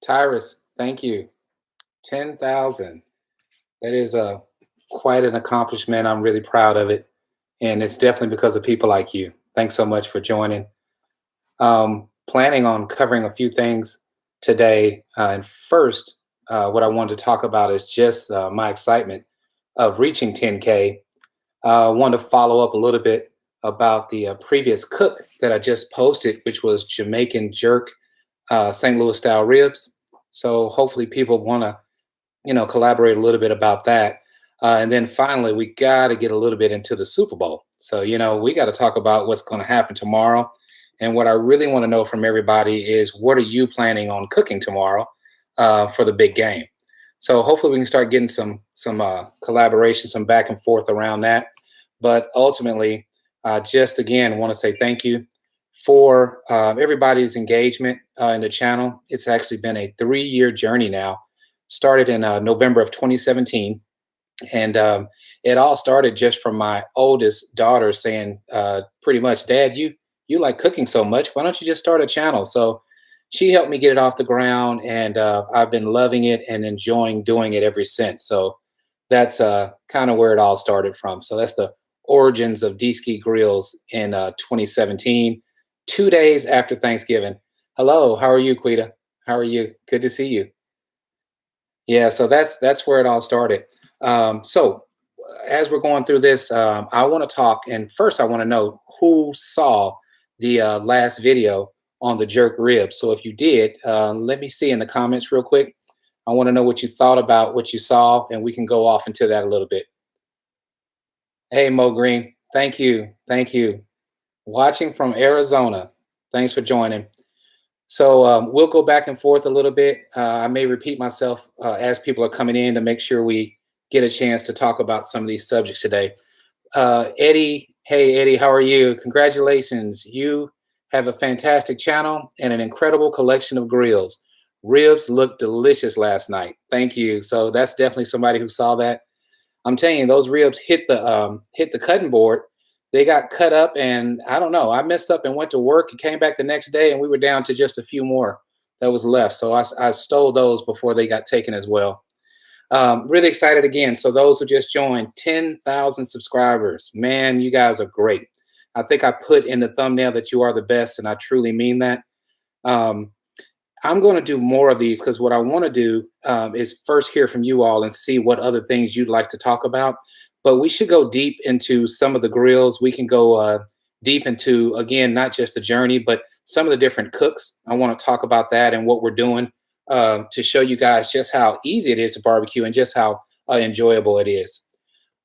Tyrus, thank you. 10,000. That is quite an accomplishment. I'm really proud of it. And it's definitely because of people like you. Thanks so much for joining. Planning on covering a few things today. And first, what I wanted to talk about is just my excitement of reaching 10K. I want to follow up a little bit about the previous cook that I just posted, which was Jamaican jerk St. Louis style ribs. So hopefully people want to collaborate a little bit about that. And then finally, we got to get a little bit into the Super Bowl. So, we got to talk about what's going to happen tomorrow. And what I really want to know from everybody is what are you planning on cooking tomorrow for the big game? So hopefully we can start getting some collaboration, some back and forth around that. But ultimately, just again, want to say thank you for everybody's engagement in the channel. It's actually been a 3-year journey now. Started in November of 2017, and it all started just from my oldest daughter saying, pretty much, "Dad, you like cooking so much. Why don't you just start a channel?" So she helped me get it off the ground, and I've been loving it and enjoying doing it ever since. So that's kind of where it all started from. So that's the origins of Dski Grillz in 2017, 2 days after Thanksgiving. Hello, how are you, Quita? How are you? Good to see you. Yeah, so that's where it all started. So as we're going through this, I want to talk, and first I want to know who saw the last video on the jerk ribs. So if you did, let me see in the comments real quick. I want to know what you thought about what you saw, and we can go off into that a little bit. Hey, Mo Green, thank you. Watching from Arizona, thanks for joining. So we'll go back and forth a little bit. I may repeat myself as people are coming in to make sure we get a chance to talk about some of these subjects today. Eddie, hey Eddie, how are you? Congratulations. You have a fantastic channel and an incredible collection of grills. Ribs looked delicious last night. Thank you. So that's definitely somebody who saw that. I'm telling you, those ribs hit the cutting board. They got cut up, and I don't know. I messed up and went to work and came back the next day, and we were down to just a few more that was left. So I stole those before they got taken as well. Really excited again. So those who just joined, 10,000 subscribers. Man, you guys are great. I think I put in the thumbnail that you are the best, and I truly mean that. Um, I'm going to do more of these because what I want to do is first hear from you all and see what other things you'd like to talk about. But we should go deep into some of the grills. We can go deep into, again, not just the journey, but some of the different cooks. I want to talk about that and what we're doing to show you guys just how easy it is to barbecue and just how enjoyable it is.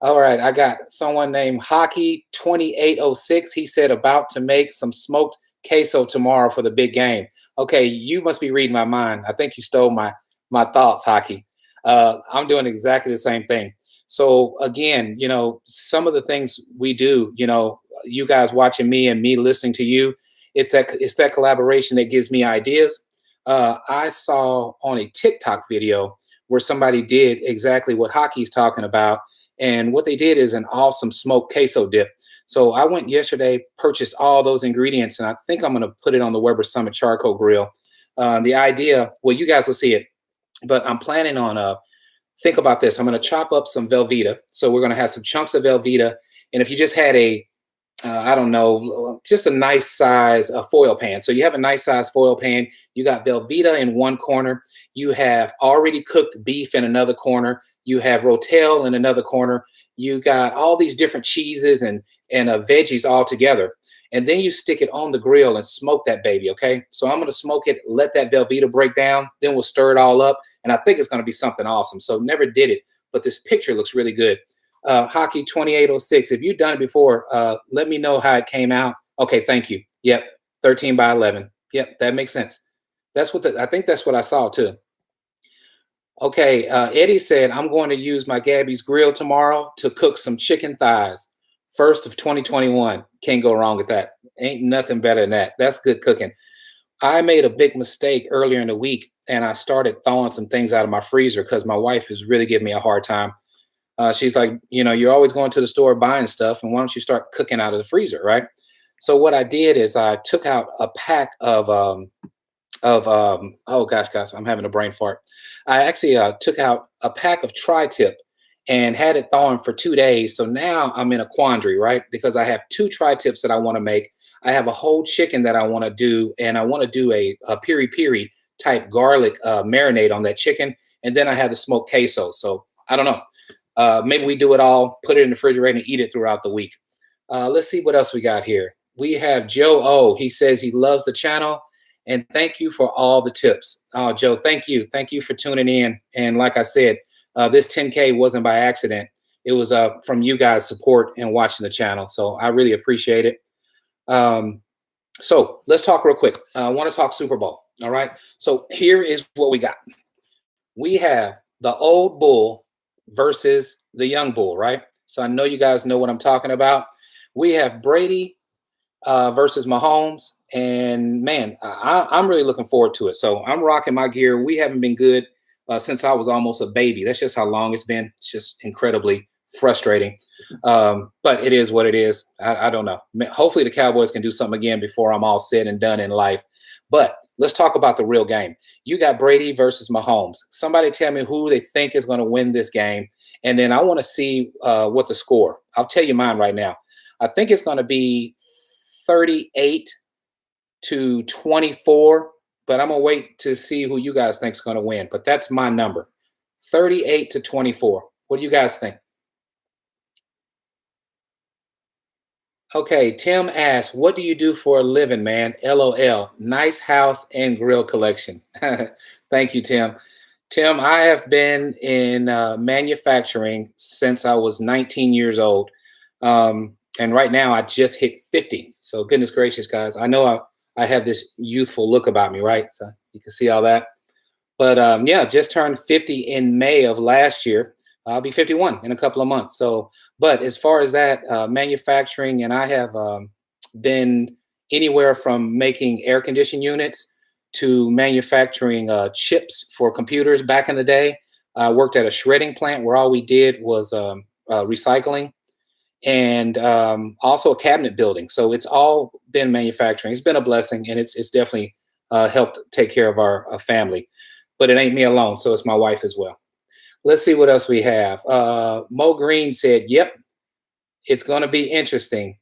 All right, I got someone named Hockey 2806. He said about to make some smoked queso tomorrow for the big game. Okay, you must be reading my mind. I think you stole my thoughts, Hockey. I'm doing exactly the same thing. So again, some of the things we do, you guys watching me and me listening to you, it's that collaboration that gives me ideas. I saw on a TikTok video where somebody did exactly what Hockey's talking about, and what they did is an awesome smoked queso dip. So I went yesterday, purchased all those ingredients, and I think I'm going to put it on the Weber Summit charcoal grill. The idea, well, you guys will see it, but I'm planning on think about this. I'm going to chop up some Velveeta. So we're going to have some chunks of Velveeta, and if you just had I don't know, just a nice size foil pan. So you have a nice size foil pan. You got Velveeta in one corner. You have already cooked beef in another corner. You have rotel in another corner. You got all these different cheeses and veggies all together. And then you stick it on the grill and smoke that baby, okay? So I'm going to smoke it, let that Velveeta break down. Then we'll stir it all up. And I think it's going to be something awesome. So never did it, but this picture looks really good. Hockey 2806. If you've done it before, let me know how it came out. Okay, thank you. Yep, 13 by 11. Yep, that makes sense. I think that's what I saw too. Okay, Eddie said, I'm going to use my Gabby's grill tomorrow to cook some chicken thighs. First of 2021. Can't go wrong with that. Ain't nothing better than that. That's good cooking. I made a big mistake earlier in the week, and I started thawing some things out of my freezer because my wife is really giving me a hard time. She's like, you're always going to the store buying stuff, and why don't you start cooking out of the freezer, right? So what I did is I took out a pack of of oh gosh, I'm having a brain fart. I actually took out a pack of tri-tip and had it thawing for 2 days. So now I'm in a quandary, right? Because I have two tri-tips that I want to make. I have a whole chicken that I want to do, and I want to do a piri piri type garlic marinade on that chicken, and then I have the smoked queso. So I don't know. Maybe we do it all, put it in the refrigerator, and eat it throughout the week. Let's see what else we got here. We have Joe O. He says he loves the channel and thank you for all the tips. Oh, Joe, thank you. Thank you for tuning in. And like I said, this 10K wasn't by accident. It was from you guys' support and watching the channel. So I really appreciate it. Um, so let's talk real quick. I want to talk Super Bowl. All right. So here is what we got. We have the old bull versus the young bull, right? So I know you guys know what I'm talking about. We have Brady versus Mahomes. And man, I'm really looking forward to it. So I'm rocking my gear. We haven't been good since I was almost a baby. That's just how long it's been. It's just incredibly frustrating. But it is what it is. I don't know. Hopefully the Cowboys can do something again before I'm all said and done in life. But let's talk about the real game. You got Brady versus Mahomes. Somebody tell me who they think is going to win this game. And then I want to see what the score. I'll tell you mine right now. I think it's going to be 38-24, but I'm gonna wait to see who you guys think is gonna win. But that's my number, 38-24. What do you guys think? Okay, Tim asks, "What do you do for a living, man?" LOL. Nice house and grill collection. Thank you, Tim. Tim, I have been in manufacturing since I was 19 years old. And right now I just hit 50. So goodness gracious, guys. I know I have this youthful look about me, right? So you can see all that. But yeah, just turned 50 in May of last year. I'll be 51 in a couple of months. So, but as far as that manufacturing, and I have been anywhere from making air conditioning units to manufacturing chips for computers back in the day. I worked at a shredding plant where all we did was recycling and also a cabinet building. So it's all been manufacturing. It's been a blessing, and it's definitely helped take care of our family. But it ain't me alone, so it's my wife as well. Let's see what else we have. Mo Green said, "Yep, it's going to be interesting,"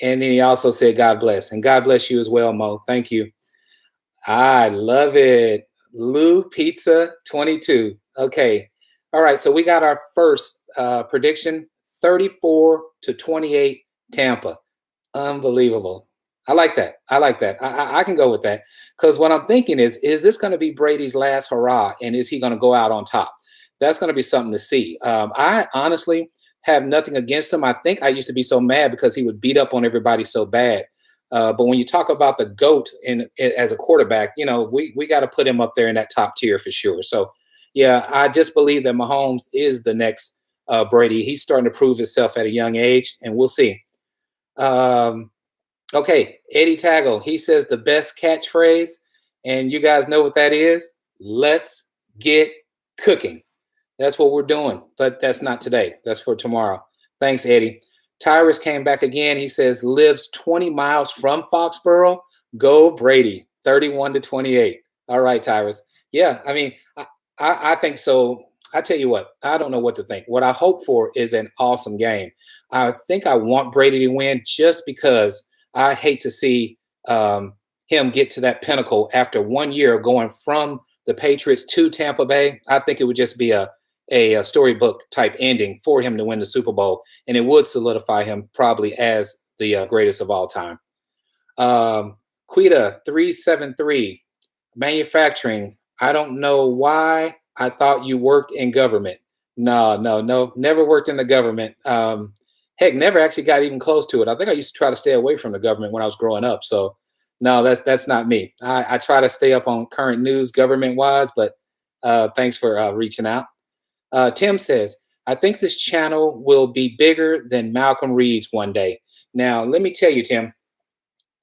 and then he also said, "God bless," and God bless you as well, Mo. Thank you. I love it. Lou Pizza 22. Okay. All right. So we got our first prediction, 34-28 Tampa. Unbelievable. I like that. I like that. I can go with that. Because what I'm thinking is this going to be Brady's last hurrah? And is he going to go out on top? That's going to be something to see. I honestly have nothing against him. I think I used to be so mad because he would beat up on everybody so bad. But when you talk about the GOAT as a quarterback, you know, we got to put him up there in that top tier for sure. So, yeah, I just believe that Mahomes is the next Brady. He's starting to prove himself at a young age, and we'll see. Okay, Eddie Taggle, he says the best catchphrase, and you guys know what that is. Let's get cooking. That's what we're doing, but that's not today. That's for tomorrow. Thanks, Eddie. Tyrus came back again. He says, lives 20 miles from Foxborough. Go Brady, 31-28. All right, Tyrus. Yeah, I mean, I think so. I tell you what, I don't know what to think. What I hope for is an awesome game. I think I want Brady to win just because I hate to see him get to that pinnacle after 1 year going from the Patriots to Tampa Bay. I think it would just be a storybook type ending for him to win the Super Bowl, and it would solidify him probably as the greatest of all time. Quita 373 manufacturing. I don't know why I thought you worked in government. No, never worked in the government. Heck, never actually got even close to it. I think I used to try to stay away from the government when I was growing up. So no, that's not me. I try to stay up on current news government wise, but thanks for reaching out. Tim says, I think this channel will be bigger than Malcolm Reed's one day. Now, let me tell you, Tim,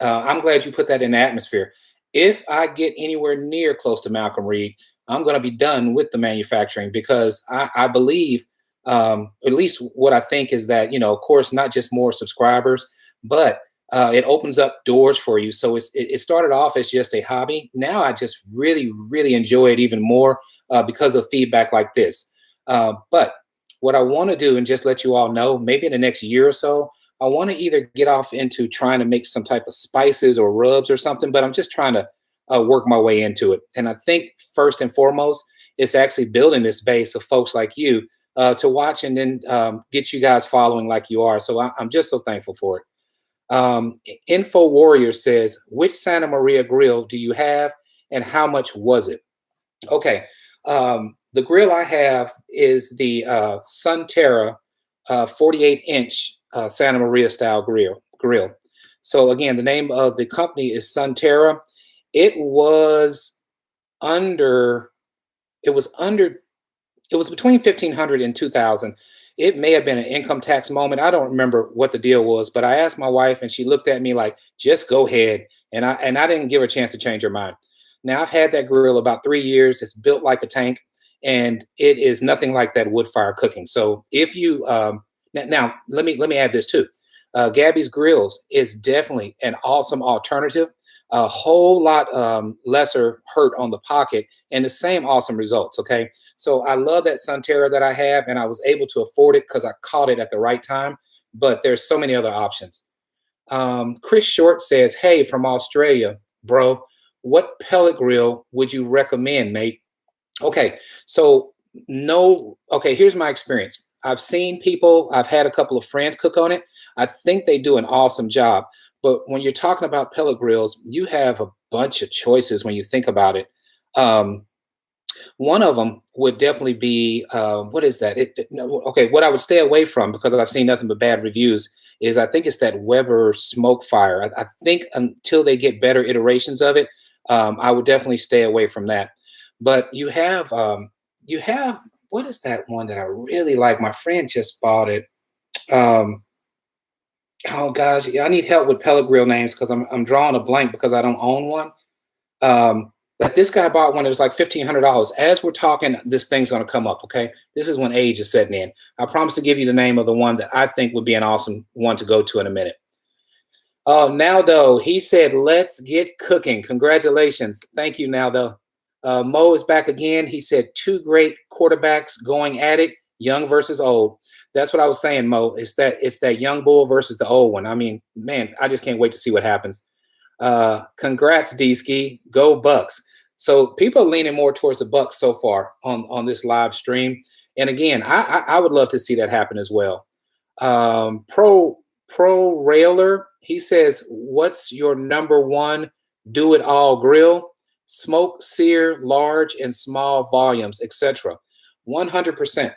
I'm glad you put that in the atmosphere. If I get anywhere near close to Malcolm Reed, I'm going to be done with the manufacturing because I believe, at least what I think is that, you know, of course, not just more subscribers, but It opens up doors for you. So it started off as just a hobby. Now I just really, really enjoy it even more because of feedback like this. But what I want to do, and just let you all know, maybe in the next year or so, I want to either get off into trying to make some type of spices or rubs or something, but I'm just trying to work my way into it. And I think first and foremost, it's actually building this base of folks like you to watch and then get you guys following like you are. So I'm just so thankful for it. Info Warrior says, which Santa Maria grill do you have and how much was it? Okay. The grill I have is the Sunterra 48-inch Santa Maria style grill. So again, the name of the company is Sunterra. It was under, it was under it was between 1,500 and 2,000. It may have been an income tax moment. I don't remember what the deal was, but I asked my wife and she looked at me like, just go ahead. And I didn't give her a chance to change her mind. Now I've had that grill about 3 years. It's built like a tank and it is nothing like that wood fire cooking. So if you now let me add this too. Gabby's Grills is definitely an awesome alternative. A whole lot lesser hurt on the pocket and the same awesome results. Okay. So I love that Sunterra that I have, and I was able to afford it because I caught it at the right time. But there's so many other options. Chris Short says, "Hey, from Australia, bro, what pellet grill would you recommend, mate?" Okay, so no. Okay, here's my experience. I've seen people. I've had a couple of friends cook on it. I think they do an awesome job. But when you're talking about pellet grills, you have a bunch of choices when you think about it. Um, one of them would definitely be what is that? No, okay, what I would stay away from because I've seen nothing but bad reviews is I think it's that Weber smoke fire. I think until they get better iterations of it, I would definitely stay away from that. But you have what is that one that I really like? My friend just bought it. Um, oh gosh, yeah, I need help with pellet grill names because I'm drawing a blank because I don't own one. But this guy bought one that was like $1,500. As we're talking, this thing's going to come up. Okay, this is when age is setting in. I promise to give you the name of the one that I think would be an awesome one to go to in a minute. Naldo, he said, "Let's get cooking." Congratulations, thank you, Naldo. Mo is back again. He said, "Two great quarterbacks going at it, young versus old." That's what I was saying, Mo. It's that young bull versus the old one. I mean, man, I just can't wait to see what happens. Congrats, Dski. Go Bucks. So people are leaning more towards the Bucks so far on this live stream. And again, I would love to see that happen as well. Pro Railer, he says, "What's your number one do it all grill? Smoke, sear, large and small volumes, etc." 100%.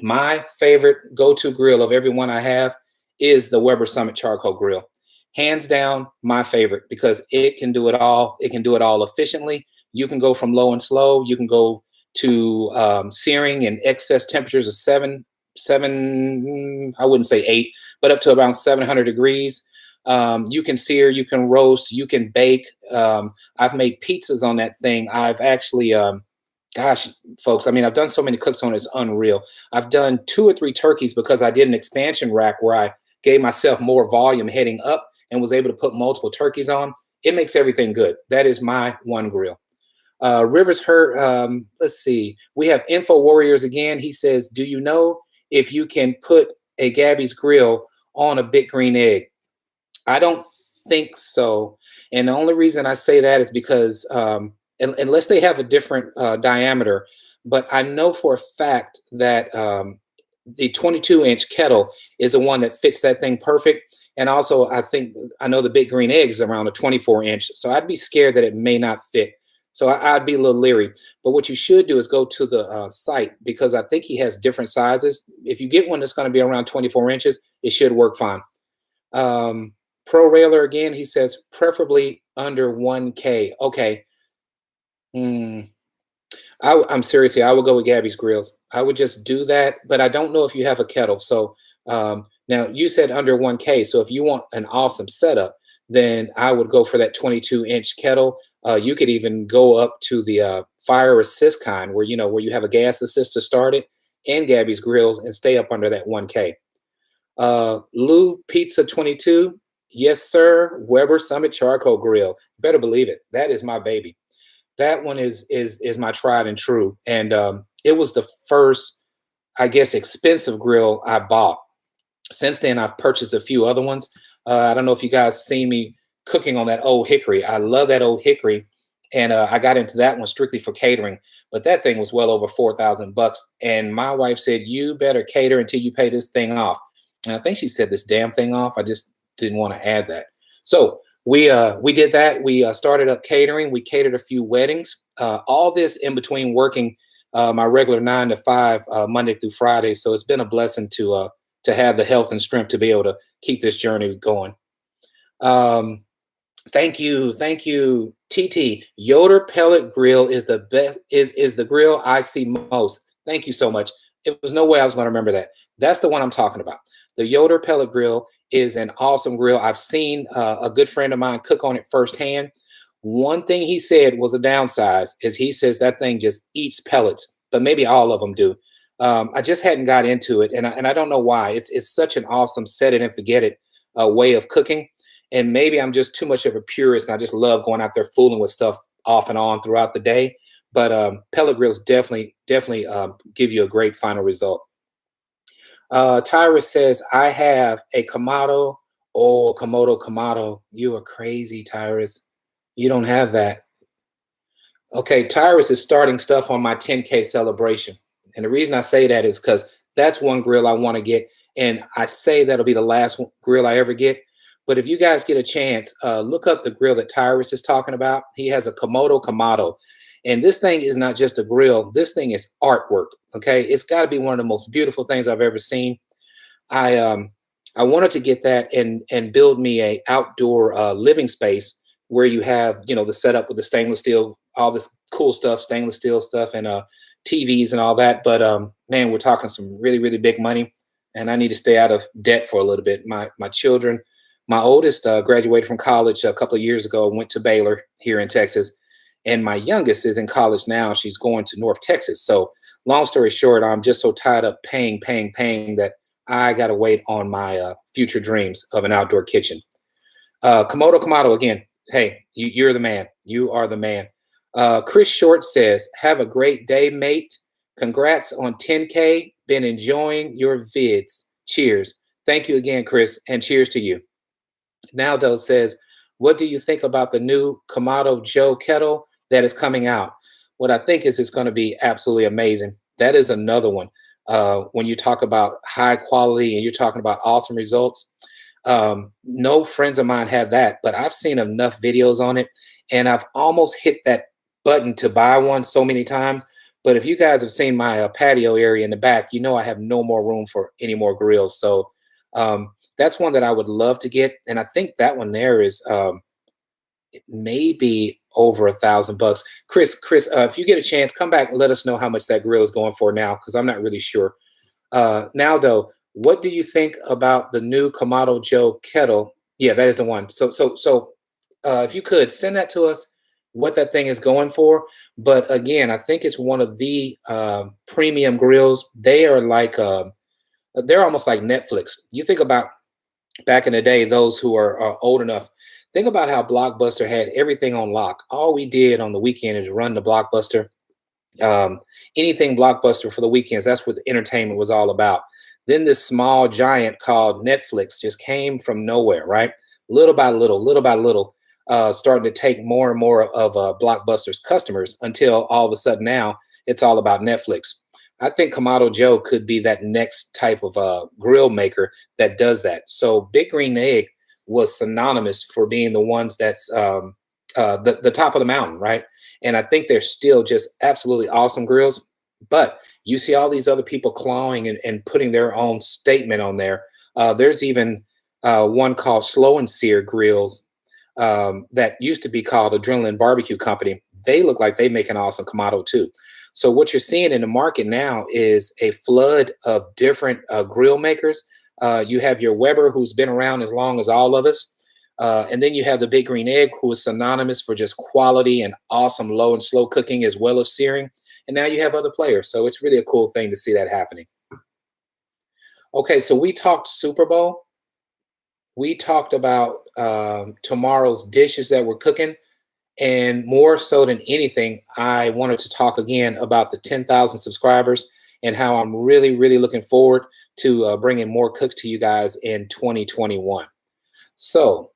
My favorite go-to grill of every one I have is the Weber Summit Charcoal Grill. Hands down, my favorite because it can do it all. It can do it all efficiently. You can go from low and slow. You can go to searing and excess temperatures of seven. I wouldn't say 8, but up to about 700 degrees. You can sear, you can roast, you can bake. I've made pizzas on that thing. I've actually gosh, folks, I mean, I've done so many cooks on it, it's unreal. I've done 2 or 3 turkeys because I did an expansion rack where I gave myself more volume heading up and was able to put multiple turkeys on. It makes everything good. That is my one grill. Rivers Hurt, let's see. We have Info Warriors again. He says, "Do you know if you can put a Gabby's grill on a big green egg?" I don't think so. And the only reason I say that is because unless they have a different diameter, but I know for a fact that the 22-inch kettle is the one that fits that thing perfect. And also, I know the big green egg is around a 24-inch, so I'd be scared that it may not fit. So I'd be a little leery. But what you should do is go to the site because I think he has different sizes. If you get one that's going to be around 24 inches, it should work fine. Pro Railer again, he says preferably under 1K. Okay. I'm seriously, I would go with Gabby's Grills. I would just do that, but I don't know if you have a kettle. So now you said under 1K. So if you want an awesome setup, then I would go for that 22-inch kettle. You could even go up to the fire assist kind where you have a gas assist to start it and Gabby's Grills and stay up under that 1K. Lou Pizza 22. Yes, sir. Weber Summit Charcoal Grill. Better believe it. That is my baby. That one is my tried and true. And it was the first, I guess, expensive grill I bought. Since then, I've purchased a few other ones. I don't know if you guys seen me cooking on that old hickory. I love that old hickory, and I got into that one strictly for catering. But that thing was well over 4,000 bucks. And my wife said, "You better cater until you pay this thing off." And I think she said this damn thing off. I just didn't want to add that. So we did that. We started up catering. We catered a few weddings. All this in between working my regular 9 to 5 Monday through Friday. So it's been a blessing to have the health and strength to be able to keep this journey going. Um, thank you, TT. Yoder Pellet Grill is the best. Is the grill I see most. Thank you so much. It was no way I was going to remember that. That's the one I'm talking about. The Yoder Pellet Grill is an awesome grill. I've seen a good friend of mine cook on it firsthand. One thing he said was a downsize is he says that thing just eats pellets, but maybe all of them do. I just hadn't got into it, and I don't know why. It's such an awesome set it and forget it way of cooking, and maybe I'm just too much of a purist, and I just love going out there fooling with stuff off and on throughout the day. But pellet grills definitely give you a great final result. Tyrus says, I have a Kamado. Oh, Kamado. You are crazy, Tyrus. You don't have that. Okay, Tyrus is starting stuff on my 10K celebration. And the reason I say that is because that's one grill I want to get. And I say that'll be the last grill I ever get. But if you guys get a chance, look up the grill that Tyrus is talking about. He has a Komodo Kamado. And this thing is not just a grill. This thing is artwork. Okay, it's got to be one of the most beautiful things I've ever seen. I wanted to get that and build me a outdoor living space where you have the setup with the stainless steel, all this cool stuff, stainless steel stuff, and TVs and all that. But man, we're talking some really big money, and I need to stay out of debt for a little bit. My children, my oldest graduated from college a couple of years ago, went to Baylor here in Texas, and my youngest is in college now. She's going to North Texas. So long story short, I'm just so tied up paying that I got to wait on my future dreams of an outdoor kitchen. Komodo Kamado again. Hey, you're the man. You are the man. Chris Short says, have a great day, mate. Congrats on 10K. Been enjoying your vids. Cheers. Thank you again, Chris, and cheers to you. Naldo says, what do you think about the new Kamado Joe kettle that is coming out? What I think is it's going to be absolutely amazing. That is another one. When you talk about high quality and you're talking about awesome results, no friends of mine have that, but I've seen enough videos on it, and I've almost hit that button to buy one so many times. But if you guys have seen my patio area in the back, you know I have no more room for any more grills. So that's one that I would love to get, and I think that one there is maybe over $1,000. Chris, if you get a chance, come back and let us know how much that grill is going for now, because I'm not really sure. Naldo, what do you think about the new Kamado Joe kettle? Yeah, that is the one. So, if you could send that to us, what that thing is going for. But again, I think it's one of the premium grills. They are like they're almost like Netflix. You think about back in the day, those who are old enough. Think about how Blockbuster had everything on lock. All we did on the weekend is run the Blockbuster. Anything Blockbuster for the weekends. That's what the entertainment was all about. Then this small giant called Netflix just came from nowhere, right? Little by little, starting to take more and more of Blockbuster's customers until all of a sudden now it's all about Netflix. I think Kamado Joe could be that next type of grill maker that does that. So Big Green Egg was synonymous for being the ones that's the top of the mountain, right? And I think they're still just absolutely awesome grills. But you see all these other people clawing and putting their own statement on there. There's even one called Slow and Sear Grills that used to be called Adrenaline Barbecue Company. They look like they make an awesome Kamado too. So what you're seeing in the market now is a flood of different grill makers. You have your Weber, who's been around as long as all of us. And then you have the Big Green Egg, who is synonymous for just quality and awesome low and slow cooking as well as searing. And now you have other players. So it's really a cool thing to see that happening. Okay, so we talked Super Bowl. we talked about tomorrow's dishes that we're cooking. And more so than anything, I wanted to talk again about the 10,000 subscribers and how I'm really, really looking forward to bringing more cooks to you guys in 2021. So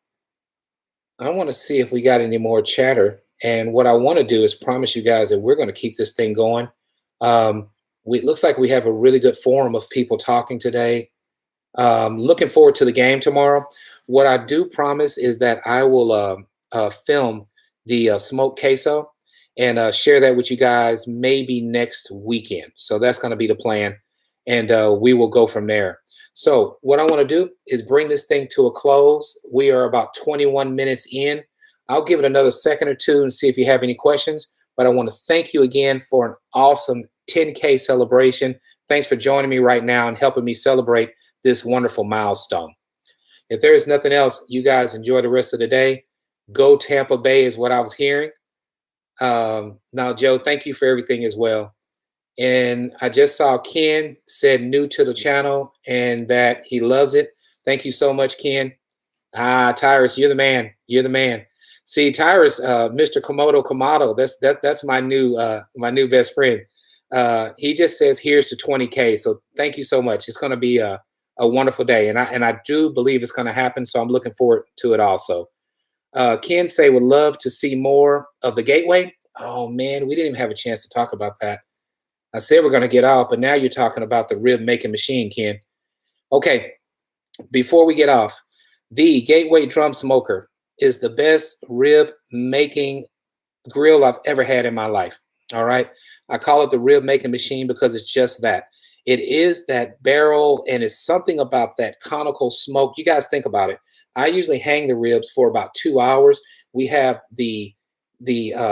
I want to see if we got any more chatter. And what I want to do is promise you guys that we're going to keep this thing going. It looks like we have a really good forum of people talking today. Looking forward to the game tomorrow. What I do promise is that I will film the smoked queso and share that with you guys maybe next weekend. So that's going to be the plan, and we will go from there. So what I want to do is bring this thing to a close. We are about 21 minutes in. I'll give it another second or two and see if you have any questions. But I want to thank you again for an awesome 10K celebration. Thanks for joining me right now and helping me celebrate this wonderful milestone. If there is nothing else, you guys enjoy the rest of the day. Go Tampa Bay is what I was hearing. Now, Joe, thank you for everything as well. And I just saw Ken said new to the channel and that he loves it. Thank you so much, Ken. Tyrus, you're the man. You're the man. See, Tyrus, Mr. Komodo, that's my new best friend. He just says here's to 20K. So thank you so much. It's going to be a wonderful day, and I do believe it's going to happen. So I'm looking forward to it also. Ken say would love to see more of the Gateway. Oh man, we didn't even have a chance to talk about that. I said we're going to get off, but now you're talking about the rib making machine, Ken. Okay, before we get off, the Gateway Drum Smoker is the best rib making grill I've ever had in my life. All right. I call it the rib making machine because it's just that. It is that barrel, and it's something about that conical smoke. You guys think about it. I usually hang the ribs for about 2 hours. We have the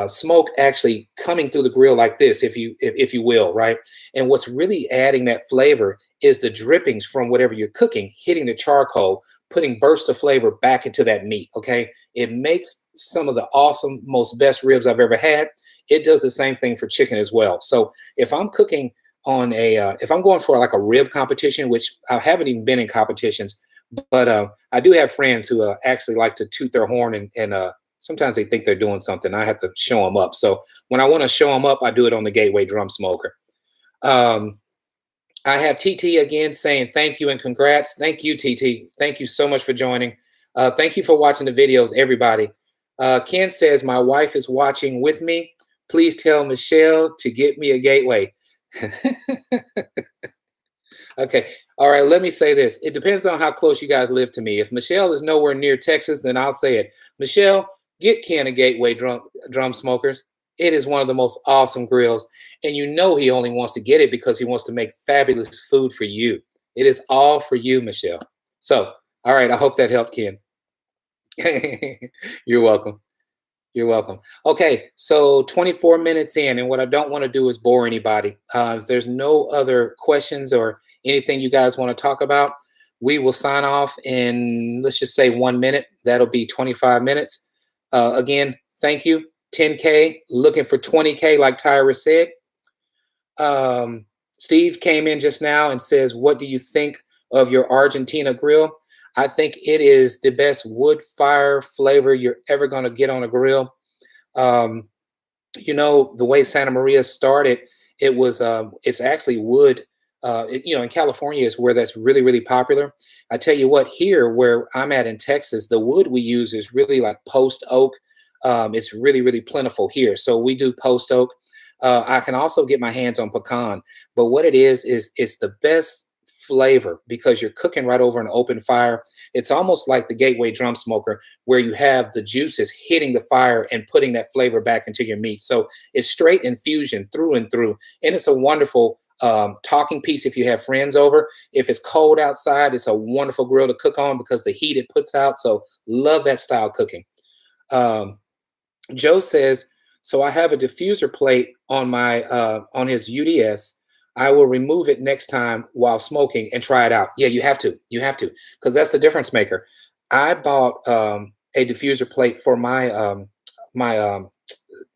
smoke actually coming through the grill like this, if you will, right? And what's really adding that flavor is the drippings from whatever you're cooking hitting the charcoal, putting bursts of flavor back into that meat. Okay, it makes some of the awesome, most best ribs I've ever had. It does the same thing for chicken as well. So if I'm cooking on if I'm going for like a rib competition, which I haven't even been in competitions, but I do have friends who actually like to toot their horn and sometimes they think they're doing something. I have to show them up. So when I want to show them up, I do it on the Gateway Drum Smoker. I have TT again saying thank you and congrats. Thank you, TT. Thank you so much for joining. Thank you for watching the videos, everybody. Ken says, my wife is watching with me. Please tell Michelle to get me a Gateway. Okay. All right. Let me say this. It depends on how close you guys live to me. If Michelle is nowhere near Texas, then I'll say it. Michelle, get Ken a Gateway drum smokers. It is one of the most awesome grills. And you know he only wants to get it because he wants to make fabulous food for you. It is all for you, Michelle. So, all right. I hope that helped, Ken. You're welcome. You're welcome. Okay, so 24 minutes in, and what I don't want to do is bore anybody. If there's no other questions or anything you guys want to talk about, we will sign off in, let's just say 1 minute. That'll be 25 minutes. Again, thank you. 10K, looking for 20K, like Tyra said. Steve came in just now and says, what do you think of your Argentina grill? I think it is the best wood fire flavor you're ever going to get on a grill. You know, the way Santa Maria started, it was, it's actually wood. In California is where that's really, really popular. I tell you what, here where I'm at in Texas, the wood we use is really like post oak. It's really, really plentiful here. So we do post oak. I can also get my hands on pecan, but what it is it's the best flavor because you're cooking right over an open fire. It's almost like the Gateway Drum Smoker where you have the juices hitting the fire and putting that flavor back into your meat. So it's straight infusion through and through. And it's a wonderful talking piece if you have friends over. If it's cold outside, it's a wonderful grill to cook on because the heat it puts out. So love that style cooking. Joe says, so I have a diffuser plate on my on his UDS. I will remove it next time while smoking and try it out. Yeah, you have to. You have to, because that's the difference maker. I bought a diffuser plate for my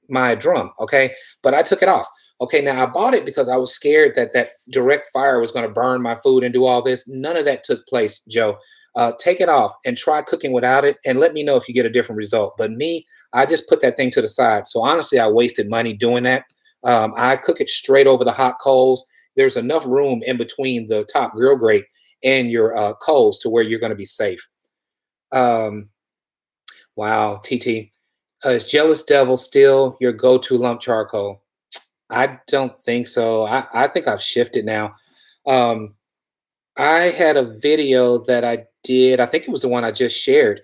my drum, okay? But I took it off. Okay, now I bought it because I was scared that that direct fire was going to burn my food and do all this. None of that took place, Joe. take it off and try cooking without it, and let me know if you get a different result. But me, I just put that thing to the side. So honestly, I wasted money doing that. I cook it straight over the hot coals. There's enough room in between the top grill grate and your coals to where you're going to be safe. Um, wow, TT, is Jealous Devil still your go-to lump charcoal? I don't think so. I think I've shifted now. Um, I had a video that I did. I think it was the one I just shared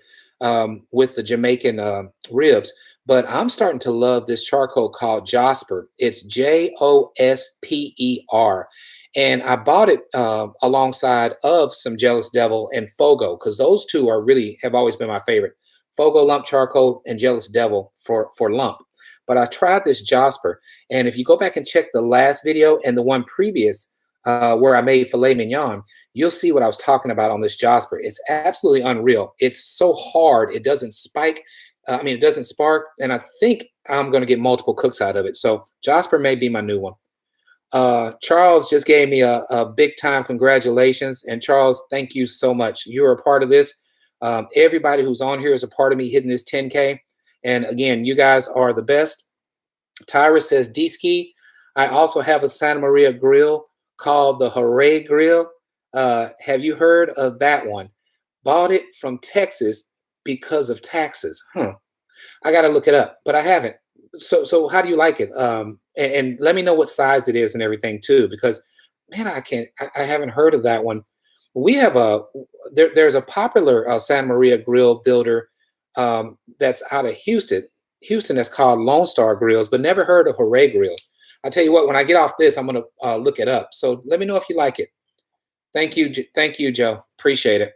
with the Jamaican ribs. But I'm starting to love this charcoal called Josper. It's Josper, and I bought it alongside of some Jealous Devil and Fogo because those two are really have always been my favorite. Fogo lump charcoal and Jealous Devil for lump. But I tried this Josper, and if you go back and check the last video and the one previous where I made filet mignon, you'll see what I was talking about on this Josper. It's absolutely unreal. It's so hard. It doesn't spike. It doesn't spark. And I think I'm going to get multiple cooks out of it. So Josper may be my new one. Charles just gave me a big time congratulations. And Charles, thank you so much. You're a part of this. Everybody who's on here is a part of me hitting this 10K. And again, you guys are the best. Tyra says, Dski, I also have a Santa Maria grill called the Hooray Grill. Have you heard of that one? Bought it from Texas because of taxes. I got to look it up, but I haven't. So how do you like it? And let me know what size it is and everything too, because man, I haven't heard of that one. We have there's a popular Santa Maria grill builder that's out of Houston that's called Lone Star Grills, but never heard of Hooray Grills. I'll tell you what, when I get off this, I'm going to look it up. So let me know if you like it. Thank you. Thank you, Joe. Appreciate it.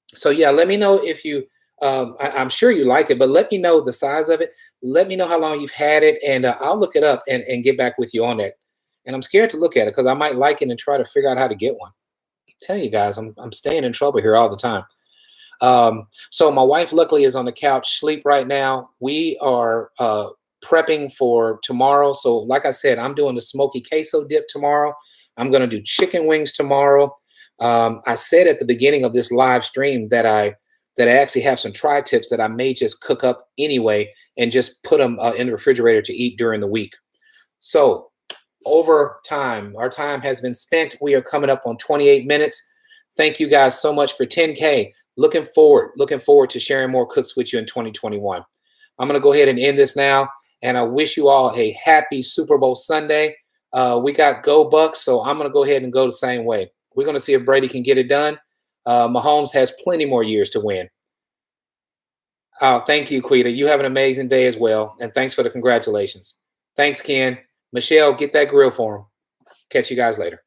So yeah, let me know if you, I'm sure you like it, but let me know the size of it. Let me know how long you've had it, and I'll look it up and get back with you on that. And I'm scared to look at it because I might like it and try to figure out how to get one. Tell you guys, I'm staying in trouble here all the time. So my wife luckily is on the couch, sleep right now. We are prepping for tomorrow. So like I said, I'm doing the smoky queso dip tomorrow. I'm going to do chicken wings tomorrow. I said at the beginning of this live stream that I actually have some tri-tips that I may just cook up anyway and just put them in the refrigerator to eat during the week. So over time, our time has been spent. We are coming up on 28 minutes. Thank you guys so much for 10K. Looking forward to sharing more cooks with you in 2021. I'm going to go ahead and end this now. And I wish you all a happy Super Bowl Sunday. We got Go Bucks, so I'm going to go ahead and go the same way. We're going to see if Brady can get it done. Mahomes has plenty more years to win. Thank you, Quita. You have an amazing day as well. And thanks for the congratulations. Thanks, Ken. Michelle, get that grill for him. Catch you guys later.